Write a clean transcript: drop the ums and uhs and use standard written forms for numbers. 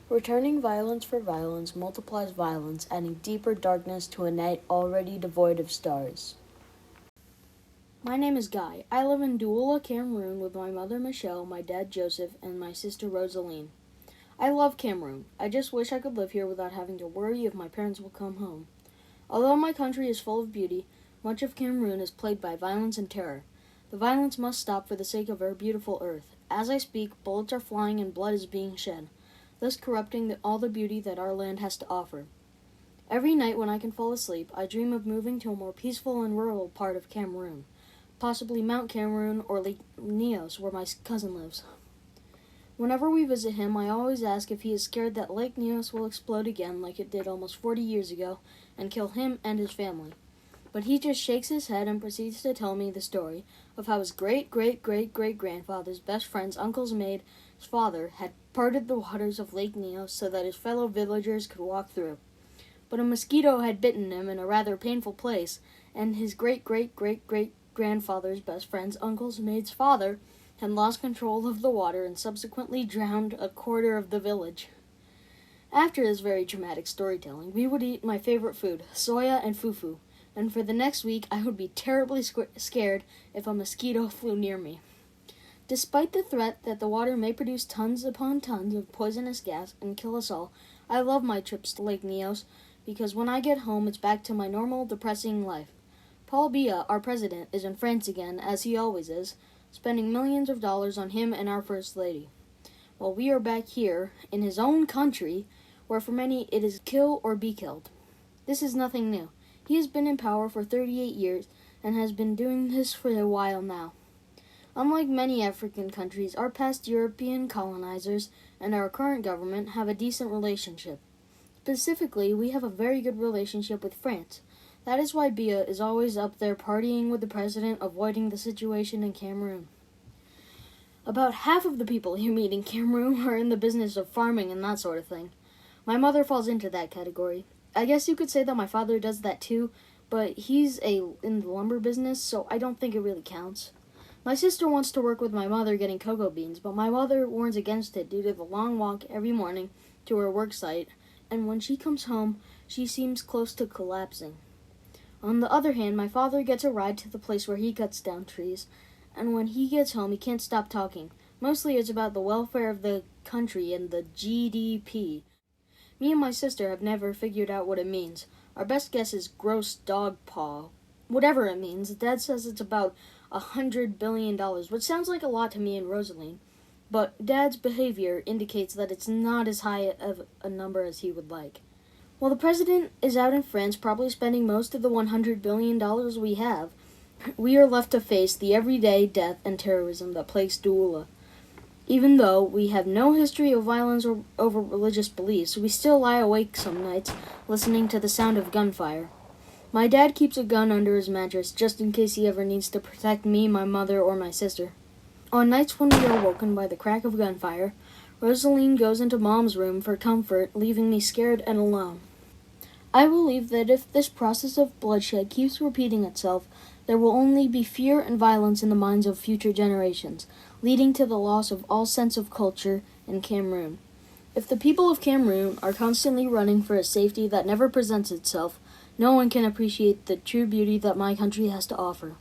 Returning violence for violence multiplies violence, adding deeper darkness to a night already devoid of stars. My name is Guy. I live in Douala, Cameroon with my mother Michelle, my dad Joseph, and my sister Rosaline. I love Cameroon. I just wish I could live here without having to worry if my parents will come home. Although my country is full of beauty, much of Cameroon is plagued by violence and terror. The violence must stop for the sake of our beautiful earth. As I speak, bullets are flying and blood is being shed, thus corrupting all the beauty that our land has to offer. Every night when I can fall asleep, I dream of moving to a more peaceful and rural part of Cameroon, possibly Mount Cameroon or Lake Neos, where my cousin lives. Whenever we visit him, I always ask if he is scared that Lake Neos will explode again like it did almost 40 years ago and kill him and his family. But he just shakes his head and proceeds to tell me the story of how his great-great-great-great-grandfather's best friend's uncle's maid's father had parted the waters of Lake Neos so that his fellow villagers could walk through. But a mosquito had bitten him in a rather painful place, and his great-great-great-great-grandfather's best friend's uncle's maid's father had lost control of the water and subsequently drowned a quarter of the village. After this very dramatic storytelling, we would eat my favorite food, soya and fufu, and for the next week I would be terribly scared if a mosquito flew near me. Despite the threat that the water may produce tons upon tons of poisonous gas and kill us all, I love my trips to Lake Neos because when I get home it's back to my normal, depressing life. Paul Biya, our president, is in France again, as he always is, spending millions of dollars on him and our First Lady. While we are back here, in his own country, where for many it is kill or be killed. This is nothing new. He has been in power for 38 years and has been doing this for a while now. Unlike many African countries, our past European colonizers and our current government have a decent relationship. Specifically, we have a very good relationship with France. That is why Biya is always up there partying with the president, avoiding the situation in Cameroon. About half of the people you meet in Cameroon are in the business of farming and that sort of thing. My mother falls into that category. I guess you could say that my father does that too, but he's in the lumber business, so I don't think it really counts. My sister wants to work with my mother getting cocoa beans, but my mother warns against it due to the long walk every morning to her work site, and when she comes home, she seems close to collapsing. On the other hand, my father gets a ride to the place where he cuts down trees, and when he gets home, he can't stop talking. Mostly it's about the welfare of the country and the GDP. Me and my sister have never figured out what it means. Our best guess is gross dog paw. Whatever it means, Dad says it's about $100 billion, which sounds like a lot to me and Rosaline. But Dad's behavior indicates that it's not as high of a number as he would like. While the president is out in France probably spending most of the $100 billion we have, we are left to face the everyday death and terrorism that plagues Douala. Even though we have no history of violence over religious beliefs, we still lie awake some nights listening to the sound of gunfire. My dad keeps a gun under his mattress just in case he ever needs to protect me, my mother, or my sister. On nights when we are woken by the crack of gunfire, Rosaline goes into Mom's room for comfort, leaving me scared and alone. I believe that if this process of bloodshed keeps repeating itself, there will only be fear and violence in the minds of future generations, leading to the loss of all sense of culture in Cameroon. If the people of Cameroon are constantly running for a safety that never presents itself, no one can appreciate the true beauty that my country has to offer.